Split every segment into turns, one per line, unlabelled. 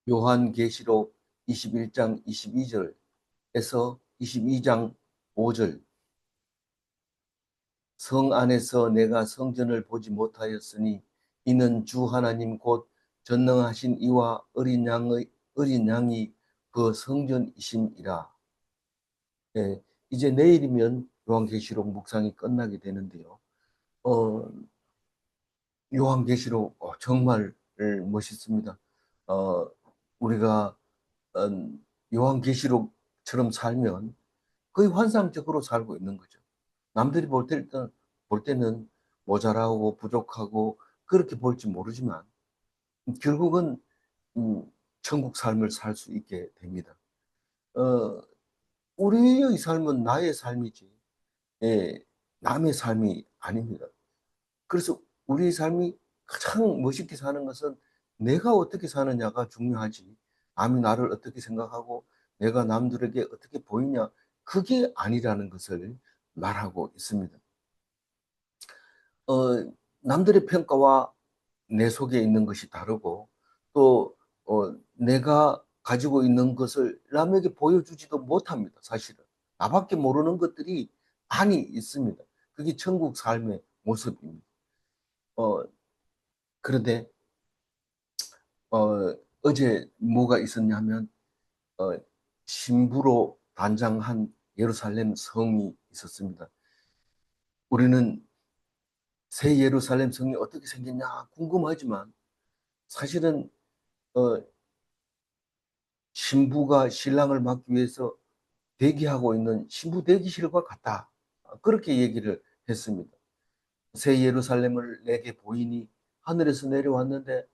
요한계시록 21장 22절에서 22장 5절. 성 안에서 내가 성전을 보지 못하였으니 이는 주 하나님 곧 전능하신 이와 어린 양이 그 성전이심이라. 예, 이제 내일이면 요한계시록 묵상이 끝나게 되는데요. 어, 요한계시록 정말 멋있습니다. 어, 우리가 어, 요한계시록처럼 살면 거의 환상적으로 살고 있는 거죠. 남들이 볼 때는 모자라고 부족하고 그렇게 볼지 모르지만 결국은 천국 삶을 살 수 있게 됩니다. 어, 우리의 삶은 나의 삶이지, 예, 남의 삶이 아닙니다. 그래서 우리 삶이 가장 멋있게 사는 것은 내가 어떻게 사느냐가 중요하지. 남이 나를 어떻게 생각하고 내가 남들에게 어떻게 보이냐, 그게 아니라는 것을 말하고 있습니다. 어, 남들의 평가와 내 속에 있는 것이 다르고 또 내가 가지고 있는 것을 남에게 보여주지도 못합니다. 사실은 나밖에 모르는 것들이 많이 있습니다. 그게 천국 삶의 모습입니다. 어, 그런데 어제 뭐가 있었냐면 어, 신부로 단장한 예루살렘 성이 있었습니다. 우리는 새 예루살렘 성이 어떻게 생겼냐 궁금하지만 사실은 어, 신부가 신랑을 맞기 위해서 대기하고 있는 신부 대기실과 같다. 그렇게 얘기를 했습니다. 새 예루살렘을 내게 보이니 하늘에서 내려왔는데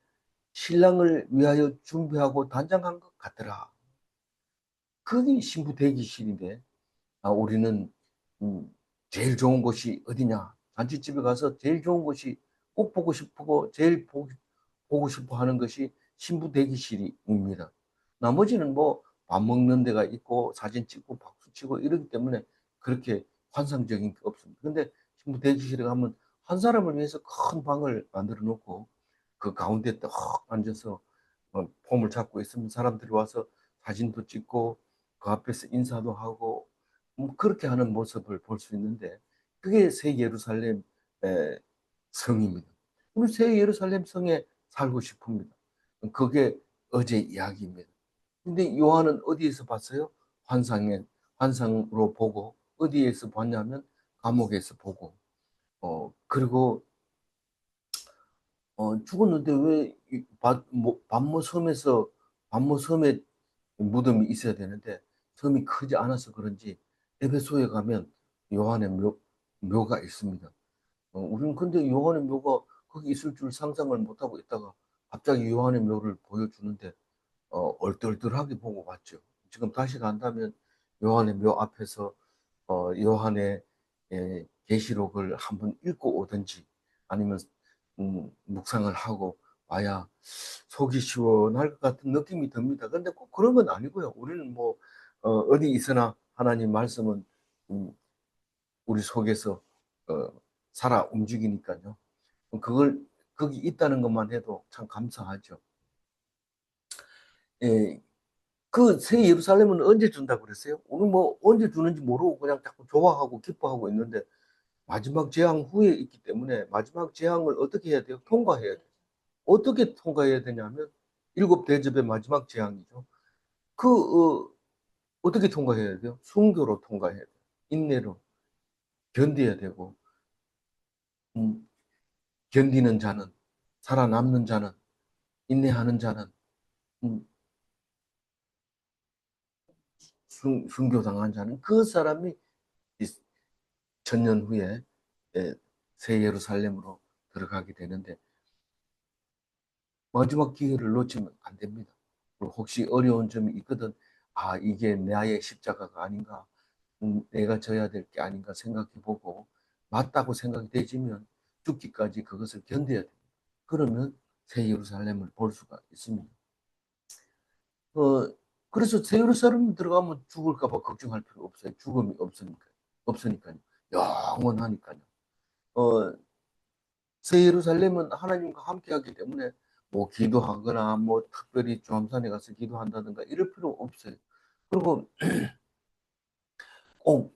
신랑을 위하여 준비하고 단장한 것 같더라. 그게 신부 대기실인데 우리는 제일 좋은 곳이 어디냐? 잔치집에 가서 제일 좋은 곳이 꼭 보고 싶고 제일 보고 싶어 하는 것이 신부 대기실입니다. 나머지는 뭐 밥 먹는 데가 있고 사진 찍고 박수 치고 이러기 때문에 그렇게 환상적인 게 없습니다. 근데 신부 대기실에 가면 한 사람을 위해서 큰 방을 만들어 놓고 그 가운데 딱 앉아서 폼을 잡고 있으면 사람들이 와서 사진도 찍고 그 앞에서 인사도 하고 그렇게 하는 모습을 볼 수 있는데 그게 새 예루살렘 성입니다. 우리 새 예루살렘 성에 살고 싶습니다. 그게 어제 이야기입니다. 근데 요한은 어디에서 봤어요? 환상으로 보고 어디에서 봤냐면 감옥에서 보고 그리고 죽었는데 왜 반모 섬에서 반모 섬에 무덤이 있어야 되는데 섬이 크지 않아서 그런지 에베소에 가면 요한의 묘가 있습니다. 우리는 근데 요한의 묘가 거기 있을 줄 상상을 못하고 있다가 갑자기 요한의 묘를 보여주는데 얼떨떨하게 보고 왔죠. 지금 다시 간다면 요한의 묘 앞에서 요한의 계시록을 한번 읽고 오든지 아니면 묵상을 하고 와야 속이 시원할 것 같은 느낌이 듭니다. 근데 꼭 그런 건 아니고요. 우리는 뭐 어디 있으나 하나님 말씀은 음, 우리 속에서 어, 살아 움직이니까요. 그걸 거기 있다는 것만 해도 참 감사하죠. 예, 그 새 예루살렘은 언제 준다고 그랬어요? 오늘 뭐 언제 주는지 모르고 그냥 자꾸 좋아하고 기뻐하고 있는데 마지막 재앙 후에 있기 때문에 마지막 재앙을 어떻게 해야 돼요? 통과해야 돼요. 어떻게 통과해야 되냐면 일곱 대접의 마지막 재앙이죠. 어떻게 통과해야 돼요? 순교로 통과해야 돼요. 인내로 견뎌야 되고 음, 견디는 자는 살아남는 자는 인내하는 자는 음, 순교당한 자는 그 사람이 천년 후에 예, 새 예루살렘으로 들어가게 되는데 마지막 기회를 놓치면 안 됩니다. 그리고 혹시 어려운 점이 있거든, 이게 나의 십자가가 아닌가, 내가 져야 될 게 아닌가 생각해보고 맞다고 생각이 되지면 죽기까지 그것을 견뎌야 됩니다. 그러면 새 예루살렘을 볼 수가 있습니다. 어, 그래서 새 예루살렘 들어가면 죽을까 봐 걱정할 필요 없어요. 죽음이 없으니까요. 영원하니까요. 새 예루살렘은 하나님과 함께하기 때문에 뭐 기도하거나 뭐 특별히 조암산에 가서 기도한다든가 이럴 필요 없어요. 그리고 꼭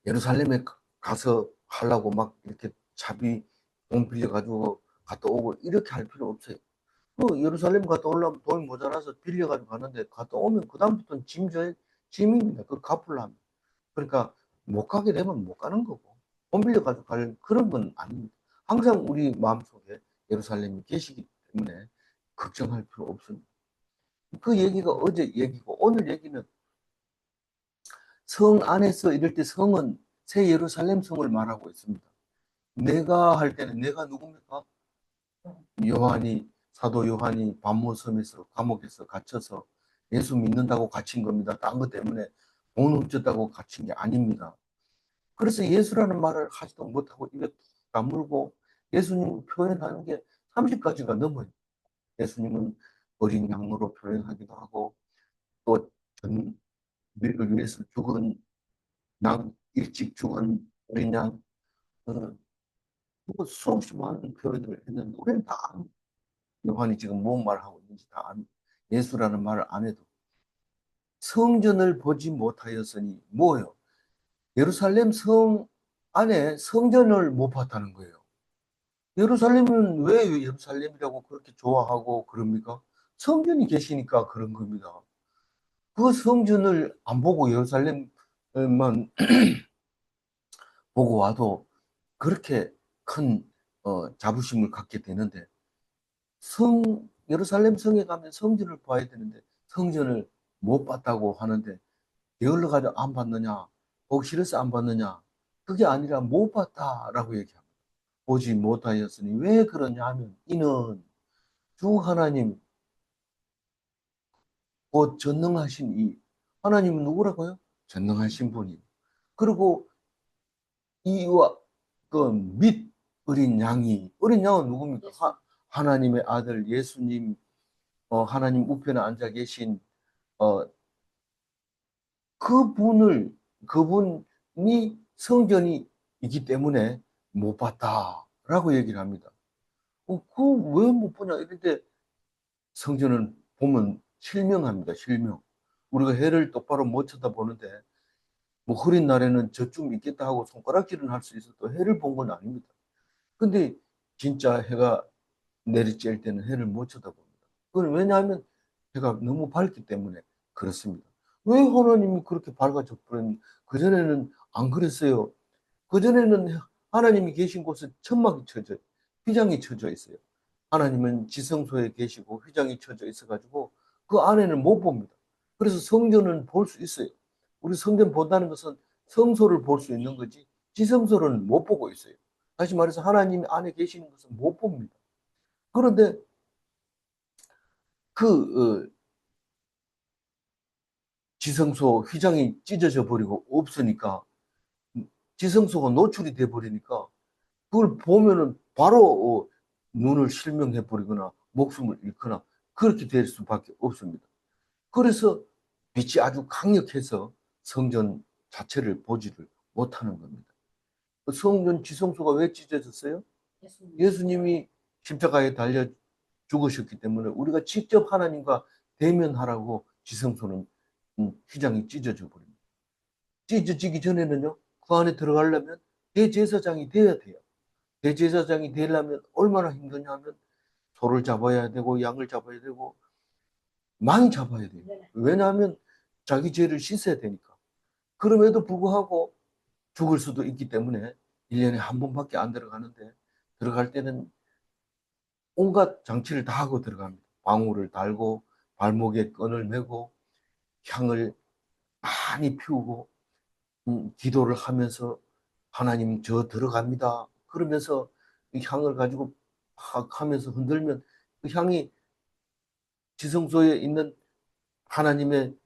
예루살렘에 가서 하려고 막 이렇게 차비 돈 빌려가지고 갔다 오고 이렇게 할 필요 없어요. 그 예루살렘 갔다 오려면 돈이 모자라서 빌려가지고 가는데 갔다 오면 그다음부터는 짐입니다. 그 갚으려면. 그러니까 못 가게 되면 못 가는 거고 돈 빌려가지고 갈 그런 건 아닙니다. 항상 우리 마음속에 예루살렘이 계시기 때문에 걱정할 필요 없습니다. 그 얘기가 어제 얘기고 오늘 얘기는 성 안에서 이럴 때 성은 새 예루살렘 성을 말하고 있습니다. 내가 할 때는 내가 누굽니까? 사도 요한이 반모섬에서 감옥에서 갇혀서 예수 믿는다고 갇힌 겁니다. 딴 것 때문에 돈 훔쳤다고 갇힌 게 아닙니다. 그래서 예수라는 말을 하지도 못하고 입에 툭 다물고 예수님 표현하는 게 30가지가 넘어요. 예수님은 어린 양으로 표현하기도 하고 또 우리를 위해서 죽은 일찍 죽은 어린 양 뭐 수없이 많은 표현을 했는데 우리는 다 압니다. 요한이 지금 뭔 말을 하고 있는지 다 압니다. 예수라는 말을 안 해도 성전을 보지 못하였으니 뭐예요? 예루살렘 성 안에 성전을 못 봤다는 거예요. 예루살렘은 왜 예루살렘이라고 그렇게 좋아하고 그럽니까? 성전이 계시니까 그런 겁니다. 그 성전을 안 보고 예루살렘만 보고 와도 그렇게 큰 자부심을 갖게 되는데 예루살렘 성에 가면 성전을 봐야 되는데 성전을 못 봤다고 하는데 게을러 가지고 안 봤느냐? 보기 싫어서 안 봤느냐? 그게 아니라 못 봤다라고 얘기합니다. 보지 못하였으니 왜 그러냐 하면 이는 주 하나님 곧 전능하신 이 하나님은 누구라고요? 전능하신 분이. 그리고 이와 그 및 어린 양은 누굽니까? 하나님의 아들 예수님, 하나님 우편에 앉아 계신 어, 그분을 그분이 성전이 있기 때문에 못 봤다라고 얘기를 합니다. 그 왜 못 보냐? 이럴 때 성전을 보면 실명합니다. 실명. 우리가 해를 똑바로 못 쳐다보는데 뭐 흐린 날에는 저쯤 있겠다 하고 손가락질은 할 수 있어도 해를 본 건 아닙니다. 근데 진짜 해가 내리쬐을 때는 해를 못 쳐다봅니다. 그건 왜냐하면 해가 너무 밝기 때문에 그렇습니다. 왜 하나님이 그렇게 밝아져 버렸는지 그전에는 안 그랬어요. 그전에는 하나님이 계신 곳에 천막이 쳐져, 휘장이 쳐져 있어요. 하나님은 지성소에 계시고 휘장이 쳐져 있어가지고 그 안에는 못 봅니다. 그래서 성전은 볼 수 있어요. 우리 성전 본다는 것은 성소를 볼 수 있는 거지 지성소는 못 보고 있어요. 다시 말해서 하나님 안에 계시는 것은 못 봅니다. 그런데 그 지성소 휘장이 찢어져 버리고 없으니까 지성소가 노출이 돼 버리니까 그걸 보면은 바로 눈을 실명해 버리거나 목숨을 잃거나 그렇게 될 수밖에 없습니다. 그래서 빛이 아주 강력해서 성전 자체를 보지를 못하는 겁니다. 그 성전 지성소가 왜 찢어졌어요? 예수님이 십자가에 달려 죽으셨기 때문에 우리가 직접 하나님과 대면하라고 지성소는 휘장이 찢어져 버립니다. 찢어지기 전에는요, 그 안에 들어가려면 대제사장이 돼야 돼요. 대제사장이 되려면 얼마나 힘드냐면 소를 잡아야 되고 양을 잡아야 되고 많이 잡아야 돼요. 왜냐하면 자기 죄를 씻어야 되니까. 그럼에도 불구하고 죽을 수도 있기 때문에 1년에 한 번밖에 안 들어가는데 들어갈 때는 온갖 장치를 다 하고 들어갑니다. 방울을 달고 발목에 끈을 매고 향을 많이 피우고 기도를 하면서 하나님 저 들어갑니다. 그러면서 이 향을 가지고 팍 하면서 흔들면 그 향이 지성소에 있는 하나님의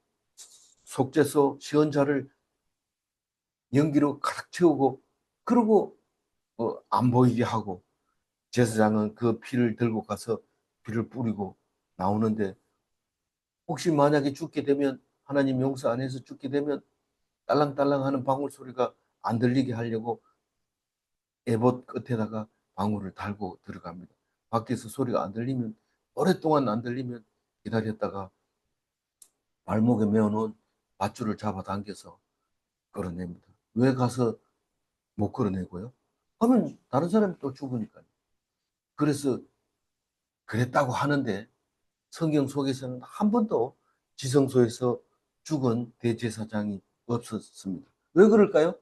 속죄소 시언자를 연기로 가득 채우고 그리고 안 보이게 하고 제사장은 그 피를 들고 가서 피를 뿌리고 나오는데 혹시 만약에 죽게 되면 하나님 용서 안 해서 죽게 되면 딸랑딸랑 하는 방울 소리가 안 들리게 하려고 에봇 끝에다가 방울을 달고 들어갑니다. 밖에서 소리가 안 들리면 오랫동안 안 들리면 기다렸다가 발목에 메어놓은 밧줄을 잡아당겨서 끌어냅니다. 왜 가서 못 끌어내고요? 하면 다른 사람이 또 죽으니까요. 그래서 그랬다고 하는데 성경 속에서는 한 번도 지성소에서 죽은 대제사장이 없었습니다. 왜 그럴까요?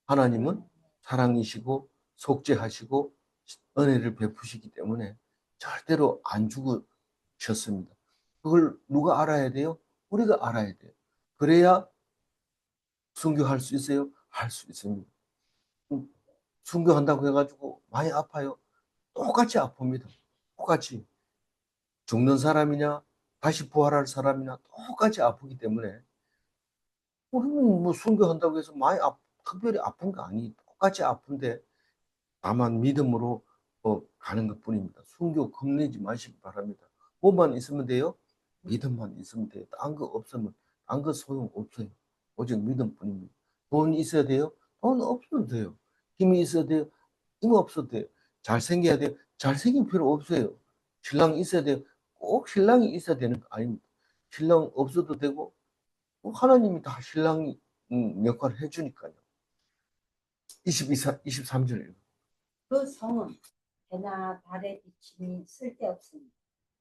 하나님은 사랑이시고 속죄하시고 은혜를 베푸시기 때문에 절대로 안 죽으셨습니다. 그걸 누가 알아야 돼요? 우리가 알아야 돼요. 그래야 순교할 수 있어요? 할 수 있습니다. 순교한다고 해가지고 많이 아파요? 똑같이 아픕니다. 똑같이. 죽는 사람이냐, 다시 부활할 사람이냐, 똑같이 아프기 때문에 우리는 뭐 순교한다고 해서 특별히 아픈 거 아니. 똑같이 아픈데 다만 믿음으로 가는 것 뿐입니다. 순교 겁내지 마시기 바랍니다. 뭐만 있으면 돼요? 믿음만 있으면 돼요. 딴 거 없으면, 딴 거 소용 없어요. 오직 믿음뿐입니다. 돈 있어야 돼요? 돈 없어도 돼요. 힘이 있어야 돼요? 힘 없어도 돼요. 잘생겨야 돼요? 잘생긴 필요 없어요. 신랑 있어야 돼요? 꼭 신랑이 있어야 되는 거 아닙니다. 신랑 없어도 되고, 하나님이 다 신랑 역할을 해주니까요. 23절.
그 성은 해나 달의 비침이 쓸데없으니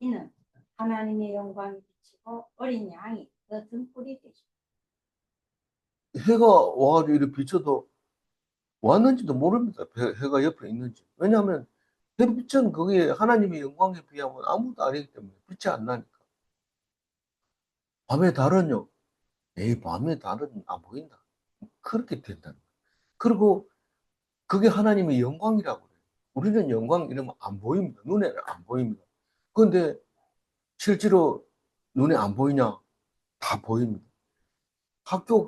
이는 하나님의 영광이 비치고 어린 양이 그 등불이 되시고.
해가 와가지고 이렇게 비춰도 왔는지도 모릅니다. 해가 옆에 있는지. 왜냐하면 햇빛은 그게 하나님의 영광에 비하면 아무것도 아니기 때문에 빛이 안 나니까. 밤의 달은요. 에이, 밤의 달은 안 보인다. 그렇게 된다는 거예요. 그리고 그게 하나님의 영광이라고 그래요. 우리는 영광 이러면 안 보입니다. 눈에 안 보입니다. 그런데 실제로 눈에 안 보이냐? 다 보입니다. 학교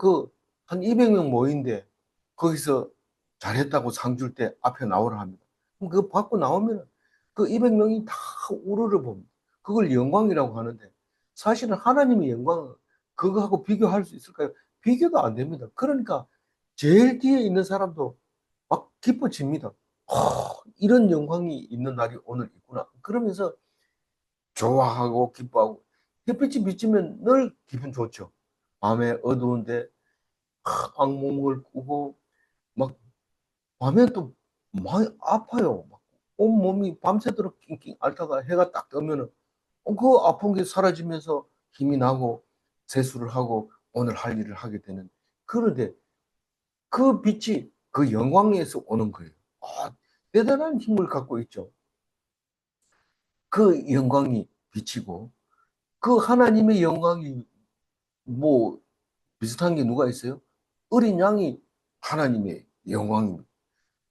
한 200명 모인데 거기서 잘했다고 상 줄 때 앞에 나오라 합니다. 그럼 그거 받고 나오면 그 200명이 다 우러러 봅니다. 그걸 영광이라고 하는데 사실은 하나님의 영광은 그거하고 비교할 수 있을까요? 비교도 안 됩니다. 그러니까 제일 뒤에 있는 사람도 막 기뻐집니다. 이런 영광이 있는 날이 오늘 있구나. 그러면서 좋아하고 기뻐하고 햇빛이 비치면 늘 기분 좋죠. 밤에 어두운데 악몽을 꾸고 막 밤에 또 많이 아파요. 막 온몸이 밤새도록 낑낑 앓다가 해가 딱 뜨면은 그 아픈 게 사라지면서 힘이 나고 세수를 하고 오늘 할 일을 하게 되는. 그런데 그 빛이 그 영광에서 오는 거예요. 대단한 힘을 갖고 있죠. 그 영광이 비치고 그 하나님의 영광이 뭐 비슷한 게 누가 있어요? 어린 양이 하나님의 영광입니다.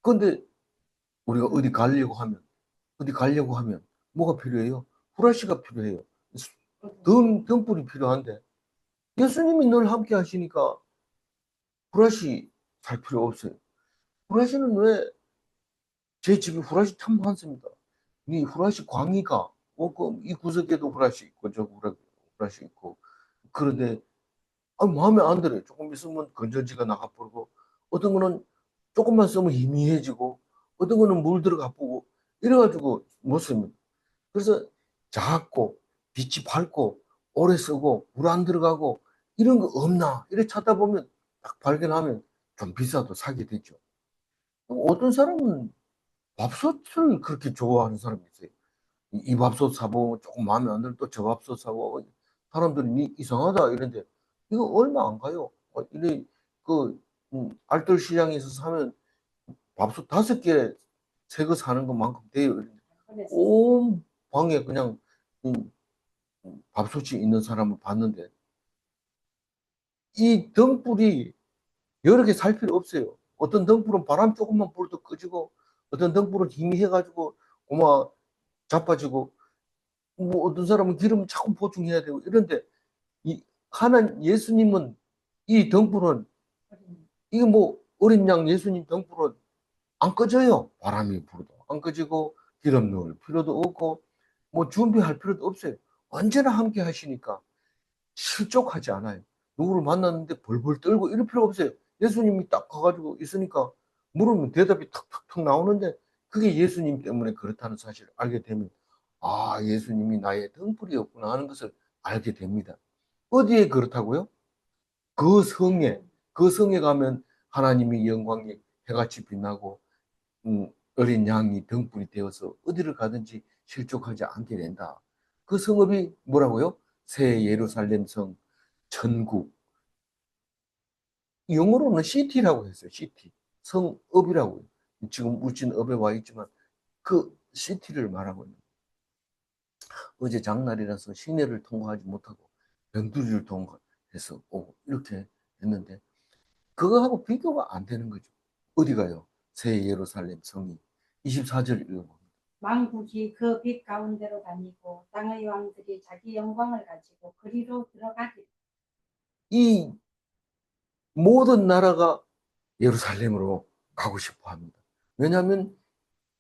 그런데 우리가 어디 가려고 하면 뭐가 필요해요? 후라시가 필요해요. 등불이 필요한데 예수님이 늘 함께 하시니까 후라시 살 필요 없어요. 후라시는 왜 제 집에 후라시 참 많습니다. 이 후라시 광희가 이 구석에도 후라시 있고 저 후라시 있고 그런데 마음에 안 들어요. 조금 있으면 건전지가 나가버리고 어떤 거는 조금만 쓰면 희미해지고 어떤 거는 물 들어가 보고 이래가지고 못 씁니다. 그래서 작고 빛이 밝고 오래 쓰고 물 안 들어가고 이런 거 없나 이래 찾아보면 딱 발견하면 좀 비싸도 사게 되죠. 어떤 사람은 밥솥을 그렇게 좋아하는 사람이 있어요. 이 밥솥 사보면 조금 마음에 안 들면 또 저 밥솥 사고 사람들이 이상하다 이런데 이거 얼마 안 가요. 이래 알뜰 시장에서 사면 밥솥 5개 새 거 사는 것만큼 돼요. 온 방에 그냥 음, 밥솥이 있는 사람을 봤는데 이 등불이 여러 개 살 필요 없어요. 어떤 등불은 바람 조금만 불어도 꺼지고 어떤 등불은 힘이 해가지고 고마 자빠지고 뭐 어떤 사람은 기름 자꾸 보충해야 되고 이런데 이 예수님은 이 등불은 이게 뭐 어린 양 예수님 등불은 안 꺼져요. 바람이 불어도 안 꺼지고 기름 넣을 필요도 없고 뭐 준비할 필요도 없어요. 언제나 함께 하시니까 실족하지 않아요. 누구를 만났는데 벌벌 떨고 이럴 필요 없어요. 예수님이 딱 가가지고 있으니까 물으면 대답이 탁탁탁 나오는데 그게 예수님 때문에 그렇다는 사실을 알게 되면 아, 예수님이 나의 등불이었구나 하는 것을 알게 됩니다. 어디에 그렇다고요? 그 성에, 그 성에 가면 하나님의 영광이 해같이 빛나고 어린 양이 등불이 되어서 어디를 가든지 실족하지 않게 된다. 그 성읍이 뭐라고요? 새 예루살렘 성, 천국. 영어로는 시티라고 했어요. 시티. 성읍이라고요. 지금 우리는 업에 와 있지만 그 시티를 말하고 있는. 어제 장날이라서 시내를 통과하지 못하고 변두리를 통과해서 오고 이렇게 했는데 그거하고 비교가 안 되는 거죠. 어디 가요? 새 예루살렘 성이 24절 읽어봅니다.
만국이 그 빛 가운데로 다니고 땅의 왕들이 자기 영광을 가지고 그리로 들어가기.
이 모든 나라가 예루살렘으로 가고 싶어 합니다. 왜냐하면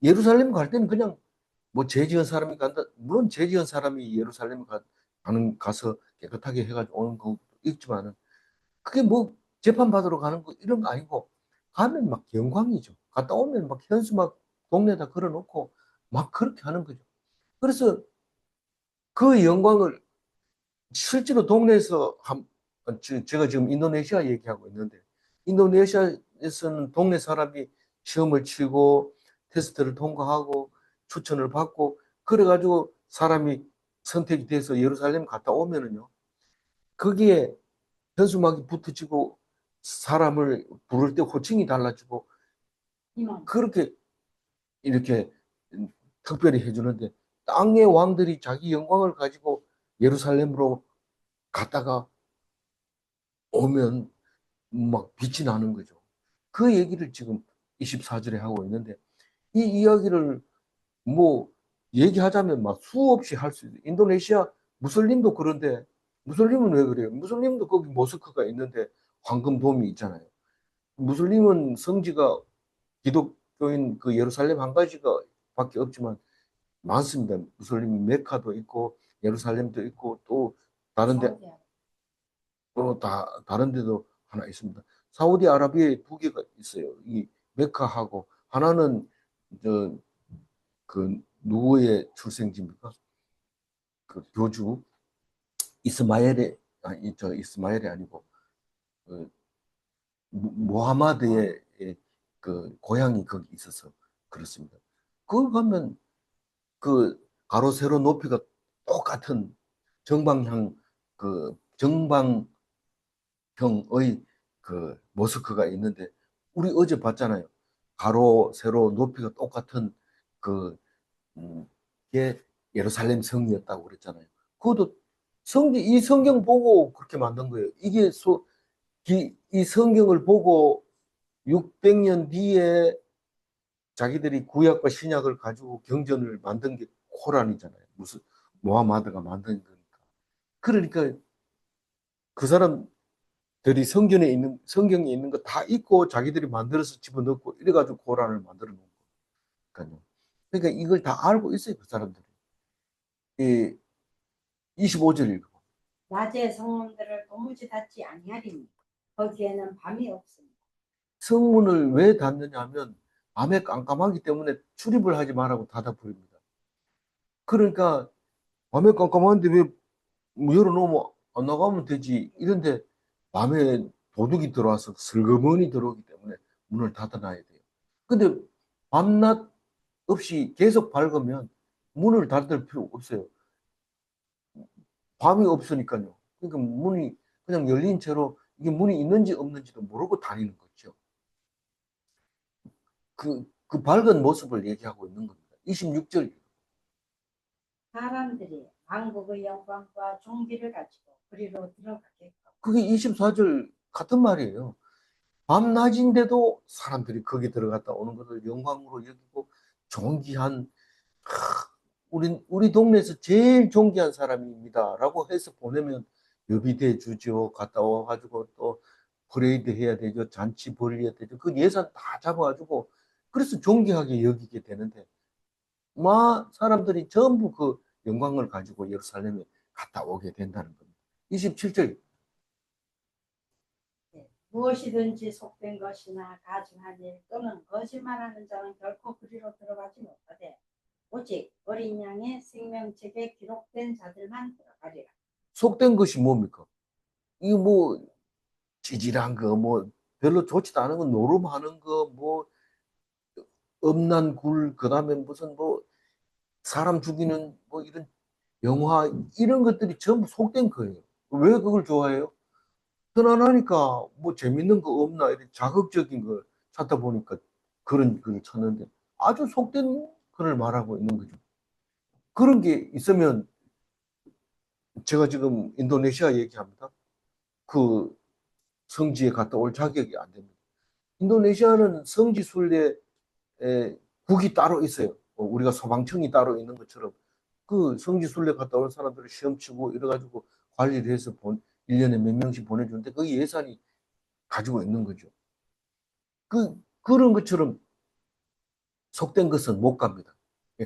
예루살렘 갈 때는 그냥 뭐 죄 지은 사람이 간다. 물론 죄 지은 사람이 예루살렘 가서 깨끗하게 해가지고 오는 거 있지만은 그게 뭐 재판받으러 가는 거 이런 거 아니고 가면 막 영광이죠. 갔다 오면 막 현수 막 동네에다 걸어놓고 막 그렇게 하는 거죠. 그래서 그 영광을 실제로 동네에서 제가 지금 인도네시아 얘기하고 있는데 인도네시아에서는 동네 사람이 시험을 치고 테스트를 통과하고 추천을 받고 그래가지고 사람이 선택이 돼서 예루살렘 갔다 오면은요 거기에 현수막이 붙어지고 사람을 부를 때 호칭이 달라지고
희망.
그렇게 이렇게 특별히 해주는데 땅의 왕들이 자기 영광을 가지고 예루살렘으로 갔다가 오면 막 빛이 나는 거죠. 그 얘기를 지금 24절에 하고 있는데 이 이야기를 뭐 얘기하자면 막 수없이 할 수 있어요. 인도네시아 무슬림도 그런데 무슬림은 왜 그래요? 무슬림도 거기 모스크가 있는데 황금돔이 있잖아요. 무슬림은 성지가 기독교인 그 예루살렘 한 가지가 밖에 없지만 많습니다. 무슬림 메카도 있고 예루살렘도 있고 또 다른데
사우디아라비아.
또 다른 데도 하나 있습니다. 사우디아라비아에 두 개가 있어요. 이 메카하고 하나는 저 그 누구의 출생지입니까? 그 교주 이스마엘의 아니 저 이스마엘이 아니고 그 모하마드의 그 고향이 거기 있어서 그렇습니다. 거기 가면 그 가로 세로 높이가 똑같은 정방향 그 정방형의 그 모스크가 있는데 우리 어제 봤잖아요. 가로 세로 높이가 똑같은 그 게 예루살렘 성이었다고 그랬잖아요. 그것도 이 성경 보고 그렇게 만든 거예요. 이 성경을 보고 600년 뒤에 자기들이 구약과 신약을 가지고 경전을 만든 게 코란이잖아요. 무슨 모하마드가 만든 거니까. 그러니까 그 사람들이 성경에 있는 거 다 읽고 자기들이 만들어서 집어넣고 이래가지고 코란을 만들어 놓은 거니까요. 그러니까 이걸 다 알고 있어요, 그 사람들이. 이 25절 읽어.
낮에 성문들을 도무지 닫지 아니하리니 거기에는 밤이 없습니다.
성문을 왜 닫느냐 하면 밤에 깜깜하기 때문에 출입을 하지 말라고 닫아버립니다. 그러니까 밤에 깜깜한데 왜 열어놓으면 안 나가면 되지. 이런데 밤에 도둑이 들어와서 슬그머니 들어오기 때문에 문을 닫아놔야 돼요. 근데 밤낮 없이 계속 밝으면 문을 닫을 필요 없어요. 밤이 없으니까요. 그러니까 문이 그냥 열린 채로 이게 문이 있는지 없는지도 모르고 다니는 거죠. 그 밝은 모습을 얘기하고 있는 겁니다. 26절.
사람들이 왕국의 영광과 존귀를 가지고 그리로 들어가겠고.
그게 24절 같은 말이에요. 밤낮인데도 사람들이 거기 들어갔다 오는 것을 영광으로 여기고 존귀한 우리 동네에서 제일 존귀한 사람입니다라고 해서 보내면 여비대 주죠. 갔다 와가지고 또 퍼레이드 해야 되죠. 잔치 벌려야 되죠. 그 예산 다 잡아가지고 그래서 존귀하게 여기게 되는데 사람들이 전부 그 영광을 가지고 예루살렘에 갔다 오게 된다는 겁니다. 27절.
네. 무엇이든지 속된 것이나 가증한 일 또는 거짓말하는 자는 결코 그리로 들어가지 못하되 오직 어린 양의 생명책에 기록된 자들만 들어가리라.
속된 것이 뭡니까? 이거 뭐 찌질한 거, 뭐 별로 좋지도 않은 거, 노름하는 거, 뭐 음란 굴, 그다음에 무슨 뭐 사람 죽이는 뭐 이런 영화 이런 것들이 전부 속된 거예요. 왜 그걸 좋아해요? 편안하니까 뭐 재밌는 거 없나 이런 자극적인 걸 찾다 보니까 그런 걸 찾는데 아주 속된 글을 말하고 있는 거죠. 그런 게 있으면 제가 지금 인도네시아 얘기합니다. 그 성지에 갔다 올 자격이 안 됩니다. 인도네시아는 성지 순례 국이 따로 있어요. 우리가 소방청이 따로 있는 것처럼 그 성지 순례 갔다 온 사람들을 시험 치고 이래가지고 관리를 해서 1년에 몇 명씩 보내주는데 그 예산이 가지고 있는 거죠. 그런 것처럼 속된 것은 못 갑니다.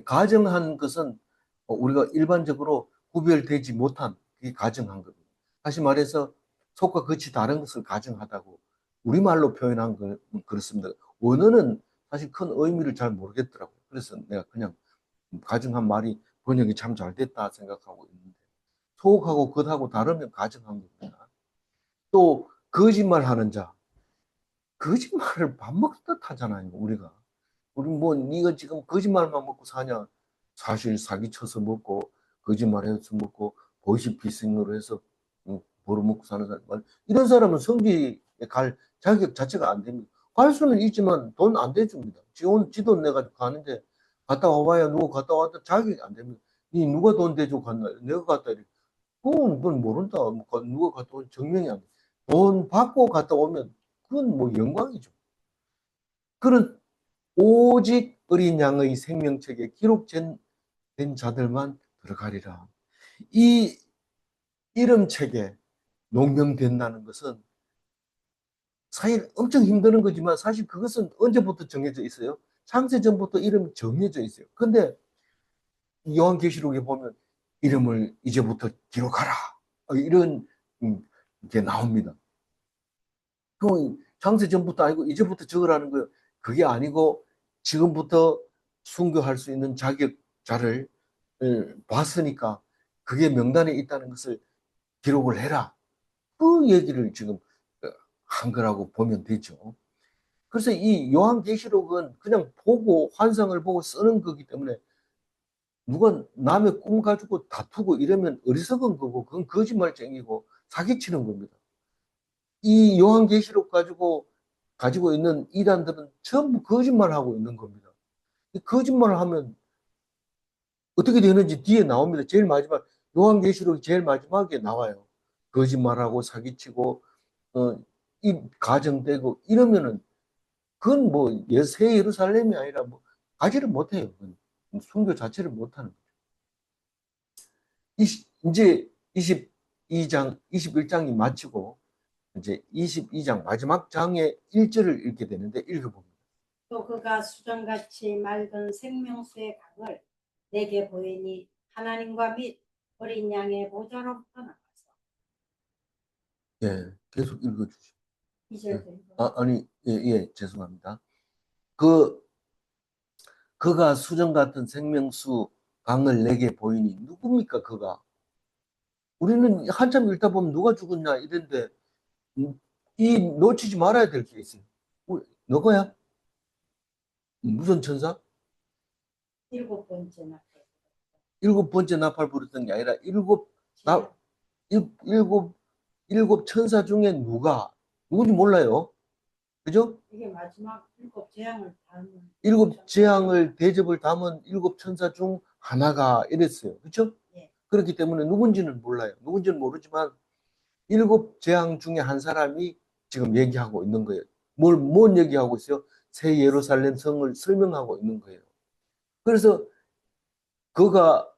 가정한 것은 우리가 일반적으로 구별되지 못한 그게 가정한 겁니다. 다시 말해서 속과 겉이 다른 것을 가정하다고 우리말로 표현한 건 그렇습니다. 원어는 사실 큰 의미를 잘 모르겠더라고요. 그래서 내가 그냥 가정한 말이 번역이 참 잘 됐다 생각하고 있는데 속하고 겉하고 다르면 가정한 겁니다. 또 거짓말하는 자, 거짓말을 밥 먹듯 하잖아요, 우리가. 우리 뭐 네가 지금 거짓말만 먹고 사냐? 사실 사기쳐서 먹고 거짓말해서 먹고 보이스피싱으로 해서 벌어먹고 사는 사람 이런 사람은 성지에 갈 자격 자체가 안 됩니다. 갈 수는 있지만 돈 안 대줍니다. 지돈 내가지고 가는데 갔다 와봐야 누구 갔다 왔다 자격이 안 됩니다. 니 누가 돈 대주고 갔나? 내가 갔다 이래. 그건 모른다. 뭐 누가 갔다 온 증명이 안 돼. 돈 받고 갔다 오면 그건 뭐 영광이죠. 그런 오직 어린 양의 생명책에 기록된 자들만 들어가리라. 이 이름책에 농명된다는 것은 사실 엄청 힘드는 거지만 사실 그것은 언제부터 정해져 있어요? 창세 전부터 이름이 정해져 있어요. 근데 요한계시록에 보면 이름을 이제부터 기록하라. 이런 게 나옵니다. 그 창세 전부터 아니고 이제부터 적으라는 거예요. 그게 아니고 지금부터 순교할 수 있는 자격자를 봤으니까 그게 명단에 있다는 것을 기록을 해라. 그 얘기를 지금 한 거라고 보면 되죠. 그래서 이 요한계시록은 그냥 보고 환상을 보고 쓰는 거기 때문에 누가 남의 꿈 가지고 다투고 이러면 어리석은 거고 그건 거짓말쟁이고 사기치는 겁니다. 이 요한계시록 가지고 있는 이단들은 전부 거짓말하고 있는 겁니다. 이 거짓말을 하면 어떻게 되는지 뒤에 나옵니다. 제일 마지막 요한계시록이 제일 마지막에 나와요. 거짓말하고 사기치고 이 가정되고 이러면은 그건 뭐 새 예루살렘이 아니라 뭐 가지를 못해요. 그건 순교 자체를 못하는 거죠. 이제 22장, 21장이 마치고 이제 22장 마지막 장의 1절을 읽게 되는데 읽어봅니다.
또 그가 수정같이 맑은 생명수의 강을 내게 보이니 하나님과 및 어린 양의 보좌로부터 나와서
예, 계속 읽어주시죠. 예.
이절도
아니, 예, 죄송합니다. 그, 그가 수정 같은 생명수 강을 내게 보이니 누굽니까, 그가? 우리는 한참 읽다 보면 누가 죽었냐 이런데 이 놓치지 말아야 될 게 있어요. 너거야? 무슨 천사?
일곱 번째 나팔
일곱 번째 나팔 부르던 게 아니라 나, 일곱, 일곱 천사 중에 누군지 몰라요. 그죠?
이게 마지막 일곱 재앙을 담은
일곱 재앙을 대접을 담은 일곱 천사 중 하나가 이랬어요. 그죠?
예.
그렇기 때문에 누군지는 몰라요. 누군지는 모르지만 일곱 재앙 중에 한 사람이 지금 얘기하고 있는 거예요. 뭔 얘기하고 있어요? 새 예루살렘 성을 설명하고 있는 거예요. 그래서 그가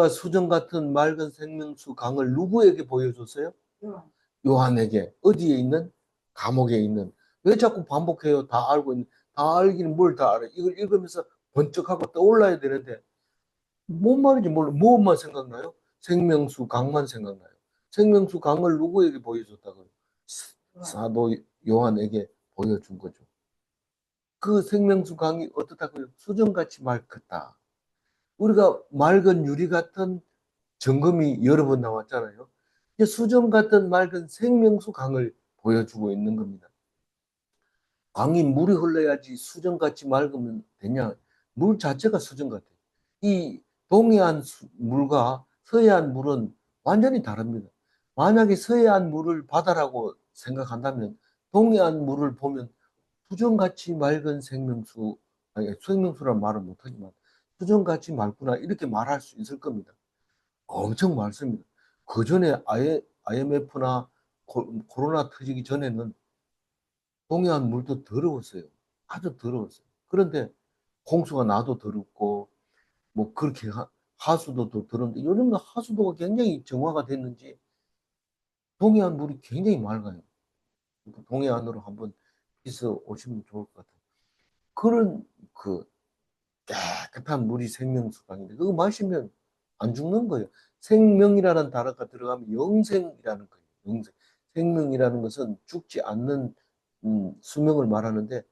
수정 같은 맑은 생명수 강을 누구에게 보여줬어요?
요한.
요한에게. 어디에 있는? 감옥에 있는. 왜 자꾸 반복해요? 다 알고 있는. 다 알기는 뭘 다 알아. 이걸 읽으면서 번쩍하고 떠올라야 되는데 뭔 말인지 몰라. 무엇만 생각나요? 생명수 강만 생각나요. 생명수 강을 누구에게 보여줬다고요?
요한.
사도 요한에게 보여준 거죠. 그 생명수 강이 어떻다고요? 수정같이 맑았다. 우리가 맑은 유리 같은 점검이 여러 번 나왔잖아요. 이제 수정 같은 맑은 생명수 강을 보여주고 있는 겁니다. 강이 물이 흘러야지 수정같이 맑으면 되냐? 물 자체가 수정 같아요. 이 동해안 물과 서해안 물은 완전히 다릅니다. 만약에 서해안 물을 바다라고 생각한다면 동해안 물을 보면 수정같이 맑은 생명수, 아니, 생명수란 말은 못하지만 수정같이 맑구나 이렇게 말할 수 있을 겁니다. 엄청 맑습니다. 그 전에 IMF나 코로나 터지기 전에는 동해안 물도 더러웠어요. 아주 더러웠어요. 그런데 홍수가 나도 더럽고 뭐 그렇게 하수도 더 더러운데 요즘은 하수도가 굉장히 정화가 됐는지 동해안 물이 굉장히 맑아요. 동해안으로 한번 있어 오시면 좋을 것 같아요. 그런 그 깨끗한 물이 생명수강인데 그거 마시면 안 죽는 거예요. 생명이라는 단어가 들어가면 영생이라는 거예요. 영생. 생명이라는 것은 죽지 않는 수명을 말하는데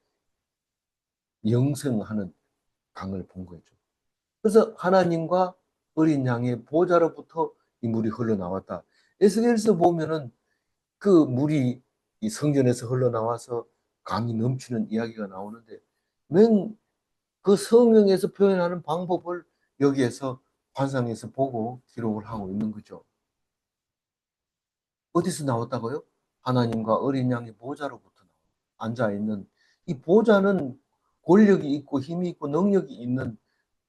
영생하는 강을 본 거죠. 그래서 하나님과 어린 양의 보좌로부터 이 물이 흘러나왔다. 에스겔서 보면은 그 물이 이 성전에서 흘러나와서 강이 넘치는 이야기가 나오는데 맨 그 성경에서 표현하는 방법을 여기에서 환상에서 보고 기록을 하고 있는 거죠. 어디서 나왔다고요? 하나님과 어린 양의 보좌로부터 앉아 있는 이 보좌는 권력이 있고 힘이 있고 능력이 있는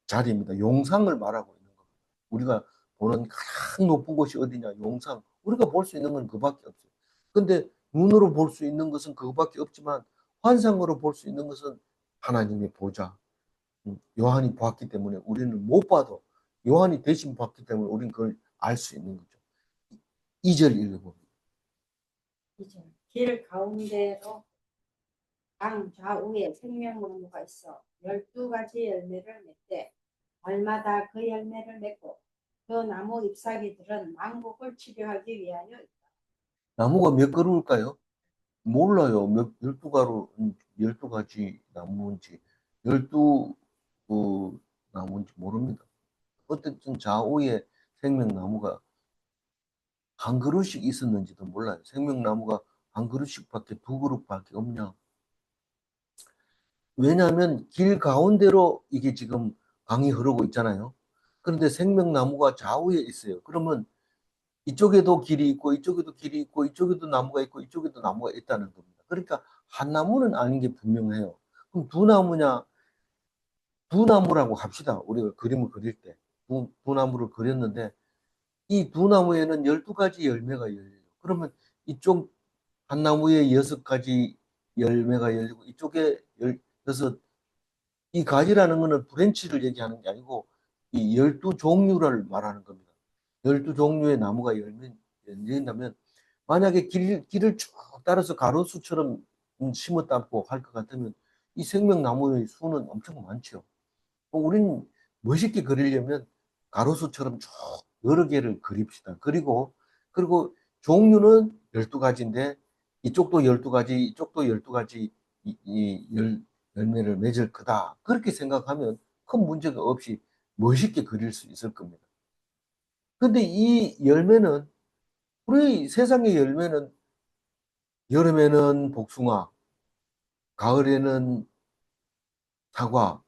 자리입니다. 용상을 말하고 있는 겁니다. 우리가 보는 가장 높은 곳이 어디냐? 용상. 우리가 볼 수 있는 건 그밖에 없어요. 근데 눈으로 볼 수 있는 것은 그거밖에 없지만 환상으로 볼 수 있는 것은 하나님의 보좌. 요한이 봤기 때문에 우리는 못 봐도 요한이 대신 봤기 때문에 우리는 그걸 알 수 있는 거죠. 2절 읽어봅니다.
이제 길 가운데로 강 좌우에 생명나무가 있어 12가지 열매를 맺되 날마다 그 열매를 맺고 그 나무 잎사귀들은 만국을 치료하기 위하여 있다.
나무가 몇 그루일까요? 몰라요. 12가루, 12가지 나무인지, 12, 나무인지 모릅니다. 어쨌든 좌우에 생명나무가 한 그루씩 있었는지도 몰라요. 생명나무가 한 그루씩밖에 두 그루밖에 없냐? 왜냐하면 길 가운데로 이게 지금 강이 흐르고 있잖아요. 그런데 생명나무가 좌우에 있어요. 그러면 이쪽에도 길이 있고 이쪽에도 길이 있고 이쪽에도 나무가 있고 이쪽에도 나무가 있다는 겁니다. 그러니까 한 나무는 아닌 게 분명해요. 그럼 두 나무냐? 두 나무라고 합시다. 우리가 그림을 그릴 때. 두 나무를 그렸는데 이 두 나무에는 12가지 열매가 열려요. 그러면 이쪽 한 나무에 6가지 열매가 열리고 이쪽에 여섯 이 가지라는 것은 브랜치를 얘기하는 게 아니고 이 12종류를 말하는 겁니다. 12종류의 나무가 열린다면 만약에 길을 쭉 따라서 가로수처럼 심었다고 할 것 같으면 이 생명나무의 수는 엄청 많죠. 우리는 멋있게 그리려면 가로수처럼 쭉 여러 개를 그립시다. 그리고 종류는 12가지인데 이쪽도 12가지, 이쪽도 12가지 열매를 맺을 거다. 그렇게 생각하면 큰 문제가 없이 멋있게 그릴 수 있을 겁니다. 근데 이 열매는 우리 세상의 열매는 여름에는 복숭아, 가을에는 사과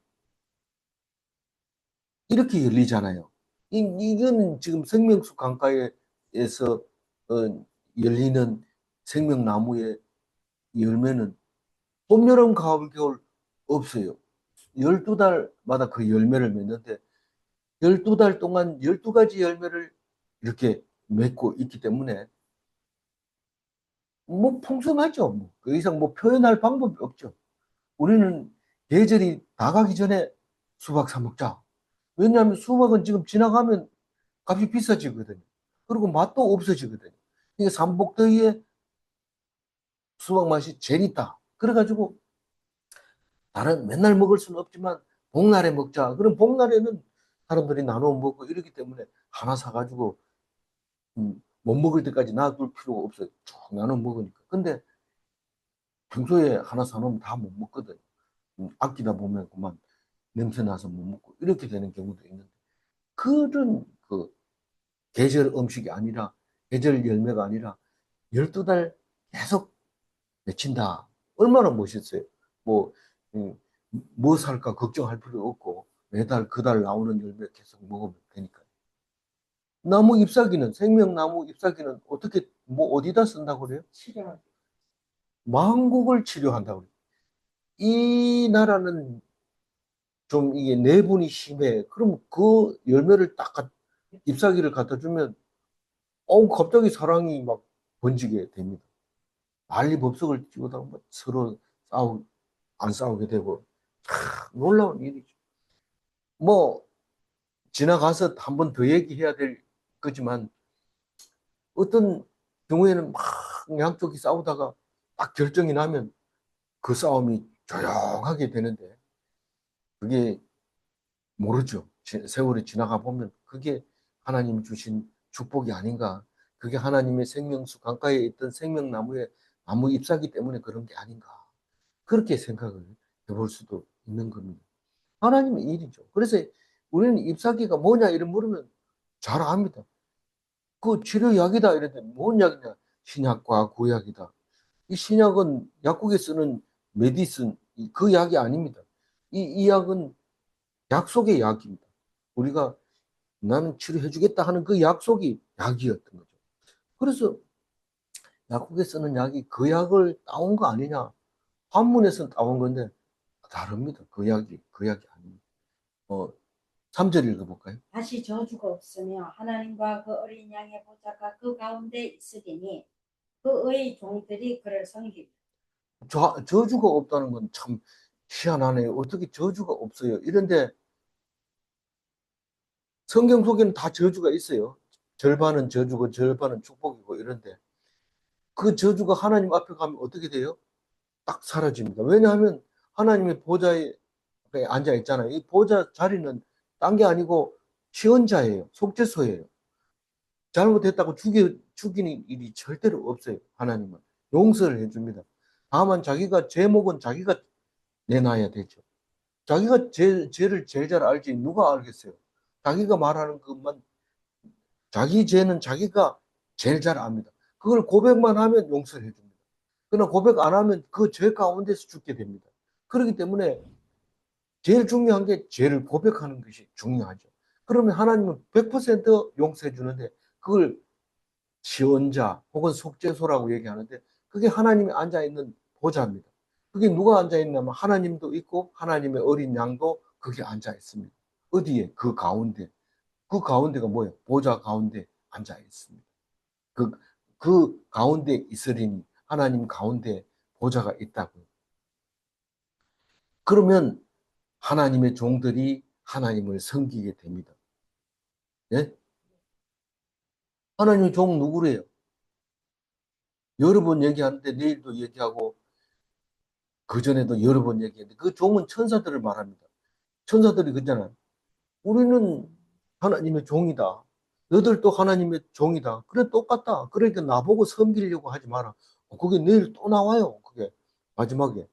이렇게 열리잖아요. 이건 지금 생명수 강가에서 열리는 생명나무의 열매는 봄, 여름, 가을, 겨울 없어요. 12달마다 그 열매를 맺는데 12달 동안 12가지 열매를 이렇게 맺고 있기 때문에 뭐 풍성하죠. 뭐그 이상 뭐 표현할 방법이 없죠. 우리는 계절이 다 가기 전에 수박 사 먹자. 왜냐하면 수박은 지금 지나가면 값이 비싸지거든요. 그리고 맛도 없어지거든요. 이게 삼복더위에 수박 맛이 제일 있다. 그래가지고 다른 맨날 먹을 수는 없지만 복날에 먹자. 그럼 복날에는 사람들이 나눠 먹고 이러기 때문에 하나 사가지고 못 먹을 때까지 놔둘 필요가 없어요. 쭉 나눠 먹으니까. 근데 평소에 하나 사놓으면 다 못 먹거든요. 아끼다 보면 그만 냄새 나서 못 먹고 이렇게 되는 경우도 있는데 그런 그 계절 음식이 아니라 계절 열매가 아니라 12달 계속 맺힌다. 얼마나 멋있어요. 뭐, 음, 뭐 살까 걱정할 필요 없고 매달 그 달 나오는 열매 계속 먹으면 되니까요. 나무 잎사귀는 생명나무 잎사귀는 어떻게 뭐 어디다 쓴다고 그래요?
치료.
망국을 치료한다고 그래요. 이 나라는 좀 이게 내분이 심해. 그럼 그 열매를 잎사귀를 갖다 주면 갑자기 사랑이 막 번지게 됩니다. 난리법석을 띄우다가 뭐 서로 안 싸우게 되고 놀라운 일이죠. 뭐 지나가서 한 번 더 얘기해야 될 거지만 어떤 경우에는 막 양쪽이 싸우다가 딱 결정이 나면 그 싸움이 조용하게 되는데 그게 모르죠. 세월이 지나가 보면 그게 하나님 주신 축복이 아닌가. 그게 하나님의 생명수 강가에 있던 생명나무의 나무 잎사귀 때문에 그런 게 아닌가. 그렇게 생각을 해볼 수도 있는 겁니다. 하나님의 일이죠. 그래서 우리는 잎사귀가 뭐냐 이런 물으면 잘 압니다. 그 치료약이다 이랬는데 뭔 약이냐? 신약과 구약이다. 이 신약은 약국에 쓰는 메디슨 그 약이 아닙니다. 이 약은 약속의 약입니다. 우리가 나는 치료해주겠다 하는 그 약속이 약이었던 거죠. 그래서 약국에 쓰는 약이 그 약을 따온 거 아니냐? 한문에서 따온 건데 다릅니다. 그 약이 아닙니다. 3절 읽어볼까요?
다시 저주가 없으며 하나님과 그 어린 양의 보좌가 그 가운데 있으리니 그의 종들이 그를 섬기리라.
저주가 없다는 건 참 희한하네요. 어떻게 저주가 없어요? 이런데 성경 속에는 다 저주가 있어요. 절반은 저주고 절반은 축복이고 이런데 그 저주가 하나님 앞에 가면 어떻게 돼요? 딱 사라집니다. 왜냐하면 하나님의 보좌에 앉아 있잖아요. 이 보좌 자리는 딴 게 아니고 시언자예요. 속죄소예요. 잘못했다고 죽이는 일이 절대로 없어요. 하나님은 용서를 해줍니다. 다만 자기가 제목은 자기가 내놔야 되죠. 자기가 죄를 제일 잘 알지 누가 알겠어요. 자기가 말하는 것만 자기 죄는 자기가 제일 잘 압니다. 그걸 고백만 하면 용서를 해줍니다. 그러나 고백 안 하면 그 죄 가운데서 죽게 됩니다. 그렇기 때문에 제일 중요한 게 죄를 고백하는 것이 중요하죠. 그러면 하나님은 100% 용서해 주는데 그걸 지원자 혹은 속죄소라고 얘기하는데 그게 하나님이 앉아 있는 보좌입니다. 그게 누가 앉아 있냐면 하나님도 있고 하나님의 어린 양도 거기 앉아 있습니다. 어디에? 그 가운데. 그 가운데가 뭐예요? 보좌 가운데 앉아 있습니다. 그, 그 가운데 있으리니 하나님 가운데 보좌가 있다고요. 그러면 하나님의 종들이 하나님을 섬기게 됩니다. 예? 하나님의 종 누구래요? 여러 번 얘기하는데 내일도 얘기하고 그전에도 여러 번 얘기했는데 그 종은 천사들을 말합니다. 천사들이 그러잖아요. 우리는 하나님의 종이다. 너들도 하나님의 종이다. 그래 똑같다. 그러니까 나보고 섬기려고 하지 마라. 그게 내일 또 나와요. 그게 마지막에.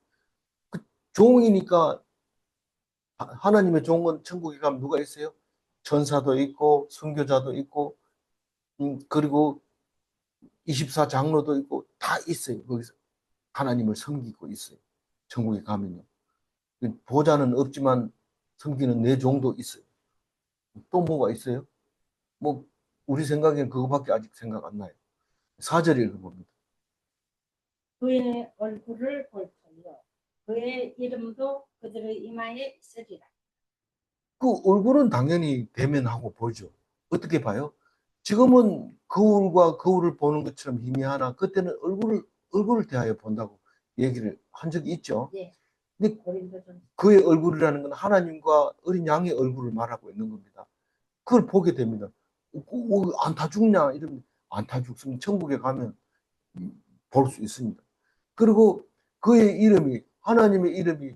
그 종이니까 하나님의 종은 천국에 가면 누가 있어요? 천사도 있고 선교자도 있고 그리고 24장로도 있고 다 있어요. 거기서 하나님을 섬기고 있어요. 천국에 가면요. 보좌는 없지만 섬기는 내 종도 있어요. 또 뭐가 있어요? 뭐 우리 생각엔 그거밖에 아직 생각 안 나요. 4절 읽어봅니다.
그의 얼굴을 볼 터이요 그의 이름도 그들의 이마에 있으리라.
그 얼굴은 당연히 대면하고 보죠. 어떻게 봐요? 지금은 거울과 거울을 보는 것처럼 희미하나 그때는 얼굴을 대하여 본다고 얘기를 한 적이 있죠.
네.
근데
고린도전
그의 얼굴이라는 건 하나님과 어린 양의 얼굴을 말하고 있는 겁니다. 그걸 보게 됩니다. 안 타 죽냐? 이러면 안 타 죽습니다. 천국에 가면 볼 수 있습니다. 그리고 그의 이름이, 하나님의 이름이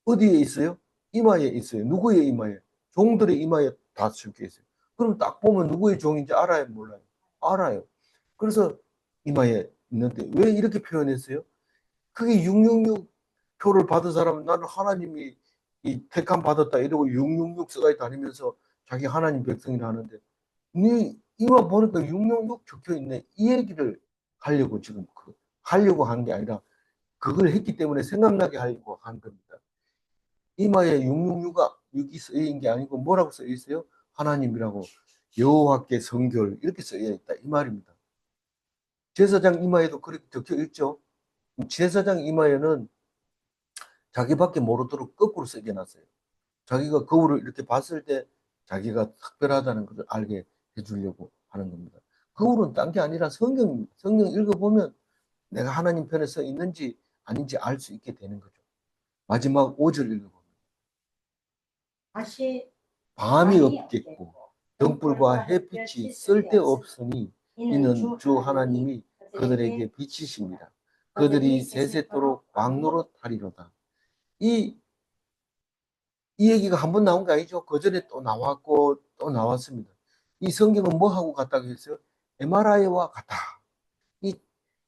어디에 있어요? 이마에 있어요. 누구의 이마에? 종들의 이마에 다 적혀 있어요. 그럼 딱 보면 누구의 종인지 알아요? 몰라요? 알아요. 그래서 이마에 있는데 왜 이렇게 표현했어요? 그게 666 표를 받은 사람은 나는 하나님이 이 택함 받았다 이러고 666 써가지고 다니면서 자기 하나님 백성이라 하는데 네 이마 보니까 666 적혀 있네. 이 얘기를 하려고 지금 하려고 한 게 아니라 그걸 했기 때문에 생각나게 하려고 한 겁니다. 이마에 666가 여기 쓰여 있는 게 아니고 뭐라고 쓰여 있어요? 하나님이라고 여호와께 성결 이렇게 쓰여 있다 이 말입니다. 제사장 이마에도 그렇게 적혀 있죠. 제사장 이마에는 자기밖에 모르도록 거꾸로 쓰게 놨어요. 자기가 거울을 이렇게 봤을 때 자기가 특별하다는 것을 알게 해주려고 하는 겁니다. 거울은 딴 게 아니라 성경입니다. 성경 읽어보면 내가 하나님 편에 서 있는지 아닌지 알 수 있게 되는 거죠. 마지막 5절 읽어보면
다시
밤이
밤이
없겠고
없겠고
등불과 햇빛이 쓸데없으니 이는 주 하나님이 그들에게 비치십니다. 그들이 세세토록 왕노릇하리로다. 이 얘기가 한 번 나온 게 아니죠. 그 전에 또 나왔고 또 나왔습니다. 이 성경은 뭐하고 같다고 했어요? MRI와 같다. 이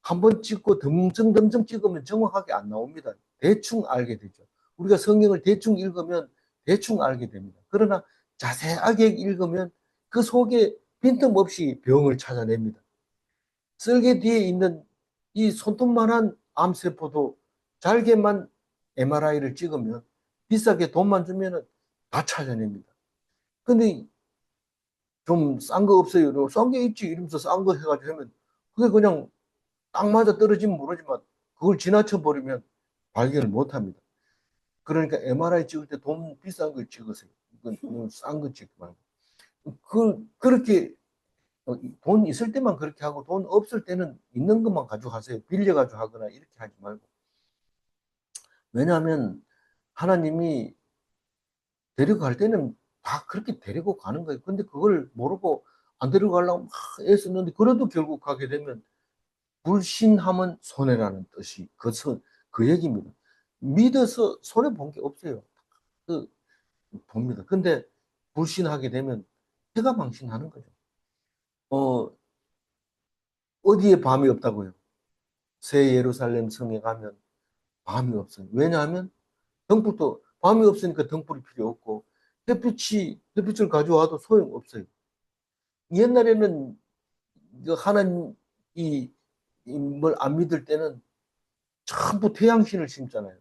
한 번 찍고 듬성듬성 찍으면 정확하게 안 나옵니다. 대충 알게 되죠. 우리가 성경을 대충 읽으면 대충 알게 됩니다. 그러나 자세하게 읽으면 그 속에 빈틈없이 병을 찾아냅니다. 썰개 뒤에 있는 이 손톱만한 암세포도 잘게만 MRI를 찍으면 비싸게 돈만 주면은 다 찾아냅니다. 근데 좀 싼 거 없어요. 싼 게 있지. 이러면서 싼 거 해가지고 하면 그게 그냥 딱 맞아 떨어지면 모르지만 그걸 지나쳐 버리면 발견을 못 합니다. 그러니까 MRI 찍을 때 돈 비싼 걸 찍으세요. 이건 싼 거 찍지 말고. 그렇게 돈 있을 때만 그렇게 하고 돈 없을 때는 있는 것만 가지고 하세요. 빌려가지고 하거나 이렇게 하지 말고. 왜냐하면 하나님이 데려갈 때는 다 그렇게 데리고 가는 거예요. 근데 그걸 모르고 안 데려가려고 막 애쓰는데 그래도 결국 가게 되면 불신하면 손해라는 뜻이 그 얘기입니다. 믿어서 손해 본 게 없어요. 그 봅니다. 근데 불신하게 되면 해가 망신하는 거죠. 어, 어디에 밤이 없다고요? 새 예루살렘 성에 가면 밤이 없어요. 왜냐하면 등불도 밤이 없으니까 등불이 필요 없고 햇빛을 가져와도 소용없어요. 옛날에는 하나님 이뭘 안 믿을 때는 전부 태양신을 심잖아요.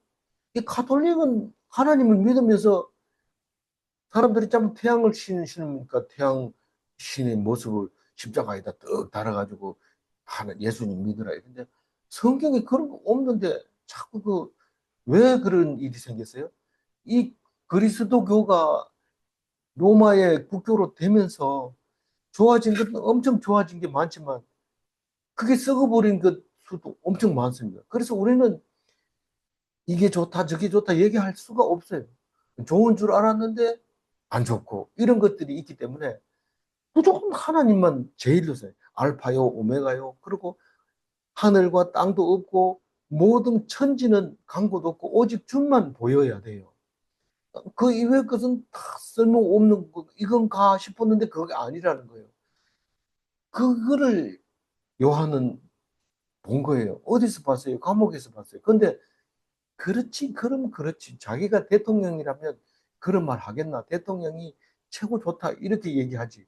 이 가톨릭은 하나님을 믿으면서 사람들이 전부 태양을 신으니까 태양신의 모습을 십자가에다 떡 달아가지고 예수님 믿으라. 근데 성경에 그런 거 없는데 자꾸 왜 그런 일이 생겼어요? 이 그리스도교가 로마의 국교로 되면서 좋아진 것도 엄청 좋아진 게 많지만 그게 썩어버린 것 수도 엄청 많습니다. 그래서 우리는 이게 좋다, 저게 좋다 얘기할 수가 없어요. 좋은 줄 알았는데 안 좋고 이런 것들이 있기 때문에 무조건 하나님만 제일로 써요. 알파요, 오메가요. 그리고 하늘과 땅도 없고 모든 천지는 광고도 없고 오직 주만 보여야 돼요. 그 이외의 것은 다 쓸모없는 거, 이건가 싶었는데 그게 아니라는 거예요. 그거를 요한은 본 거예요. 어디서 봤어요? 감옥에서 봤어요. 근데 그렇지, 그럼 그렇지. 자기가 대통령이라면 그런 말 하겠나? 대통령이 최고 좋다. 이렇게 얘기하지.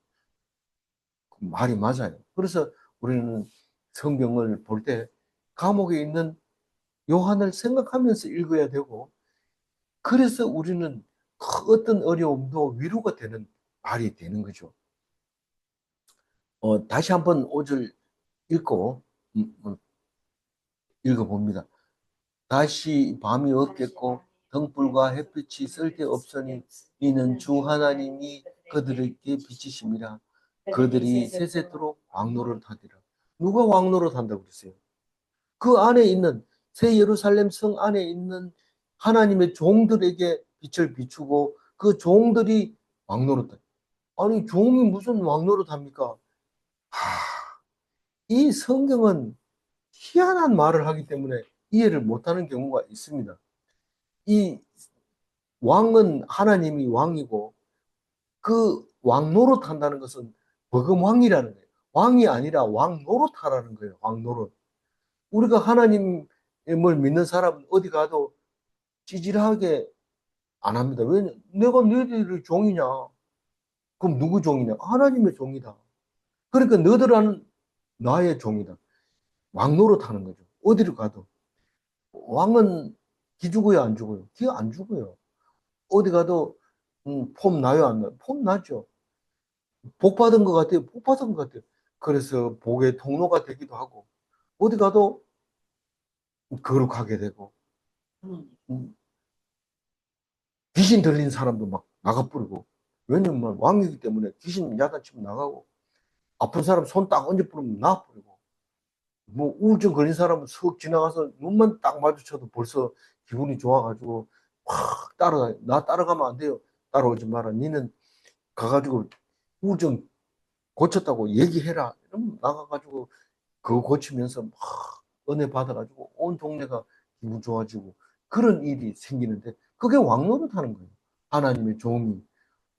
말이 맞아요. 그래서 우리는 성경을 볼 때 감옥에 있는 요한을 생각하면서 읽어야 되고, 그래서 우리는 그 어떤 어려움도 위로가 되는 말이 되는 거죠. 다시 한번 5절 읽고, 읽어봅니다. 다시 밤이 없겠고 등불과 햇빛이 쓸데없으니 이는 주 하나님이 그들에게 비치심이라. 그들이 세세토록 왕노릇 하리라. 누가 왕노릇 한다고 그랬어요? 그 안에 있는 새 예루살렘 성 안에 있는 하나님의 종들에게 빛을 비추고 그 종들이 왕노릇. 아니 종이 무슨 왕노릇 합니까? 이 성경은 희한한 말을 하기 때문에 이해를 못하는 경우가 있습니다. 이 왕은 하나님이 왕이고 그 왕 노릇한다는 것은 버금왕이라는 거예요. 왕이 아니라 왕 노릇하라는 거예요. 왕 노릇. 우리가 하나님을 믿는 사람은 어디 가도 찌질하게 안 합니다. 왜냐? 내가 너희들의 종이냐? 그럼 누구 종이냐? 하나님의 종이다. 그러니까 너희들은 나의 종이다. 왕 노릇하는 거죠. 어디를 가도. 왕은 기 죽어요, 안 죽어요? 기 안 죽어요. 어디 가도 폼 나요, 안 나요? 폼 나죠. 복 받은 것 같아요. 복 받은 것 같아요. 그래서 복의 통로가 되기도 하고 어디 가도 거룩하게 되고 음, 귀신 들린 사람도 막 나가버리고 왜냐면 왕이기 때문에 귀신 야단치면 나가고 아픈 사람 손 딱 얹어 뿌리면 나아버리고 뭐 우울증 걸린 사람은 슥 지나가서 눈만 딱 마주쳐도 벌써 기분이 좋아가지고 확 따라가요. 나 따라가면 안 돼요. 따라오지 마라. 니는 가가지고 우울증 고쳤다고 얘기해라. 이러면 나가가지고 그거 고치면서 막 은혜 받아가지고 온 동네가 기분 좋아지고 그런 일이 생기는데 그게 왕 노릇하는 거예요. 하나님의 종이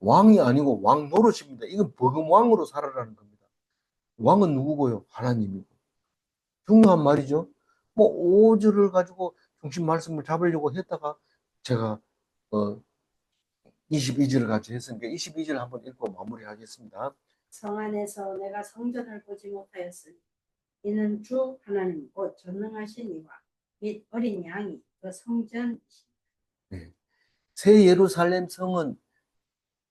왕이 아니고 왕 노릇입니다. 이건 버금왕으로 살아라는 겁니다. 왕은 누구고요? 하나님이고. 중요한 말이죠. 뭐 5절을 가지고 중심 말씀을 잡으려고 했다가 제가 22절을 같이 했으니까 22절 한번 읽고 마무리하겠습니다.
성 안에서 내가 성전을 보지 못하였으니 이는 주 하나님 곧 전능하신 이와 및 어린 양이 그 성전이시니라.
네. 새 예루살렘 성은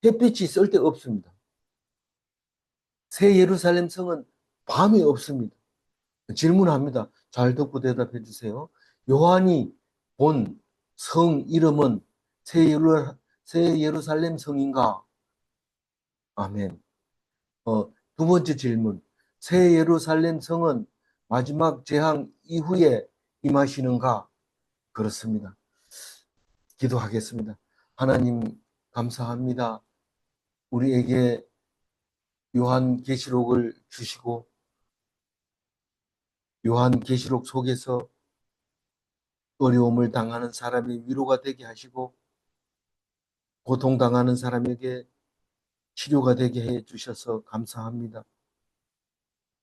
햇빛이 쓸데 없습니다. 새 예루살렘 성은 밤이 없습니다. 질문합니다. 잘 듣고 대답해 주세요. 요한이 본 성 이름은 새 예루살렘 성인가? 아멘. 두 번째 질문. 새 예루살렘 성은 마지막 재앙 이후에 임하시는가? 그렇습니다. 기도하겠습니다. 하나님, 감사합니다. 우리에게 요한계시록을 주시고 요한계시록 속에서 어려움을 당하는 사람이 위로가 되게 하시고 고통당하는 사람에게 치료가 되게 해 주셔서 감사합니다.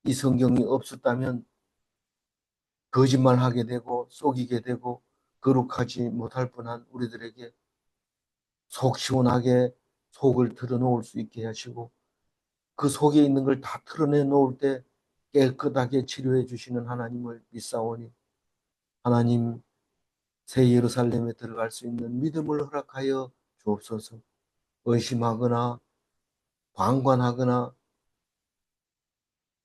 이 성경이 없었다면 거짓말하게 되고 속이게 되고 거룩하지 못할 뻔한 우리들에게 속 시원하게 속을 털어놓을 수 있게 하시고 그 속에 있는 걸 다 털어내 놓을 때 깨끗하게 치료해 주시는 하나님을 믿사오니 하나님 새 예루살렘에 들어갈 수 있는 믿음을 허락하여 주옵소서. 의심하거나 방관하거나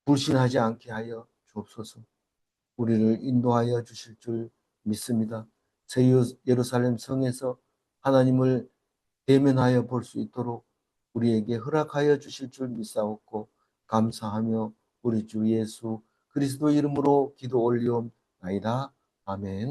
불신하지 않게 하여 주옵소서. 우리를 인도하여 주실 줄 믿습니다. 새 예루살렘 성에서 하나님을 대면하여 볼 수 있도록 우리에게 허락하여 주실 줄 믿사옵고 감사하며 우리 주 예수 그리스도 이름으로 기도 올리옵나이다. 아멘.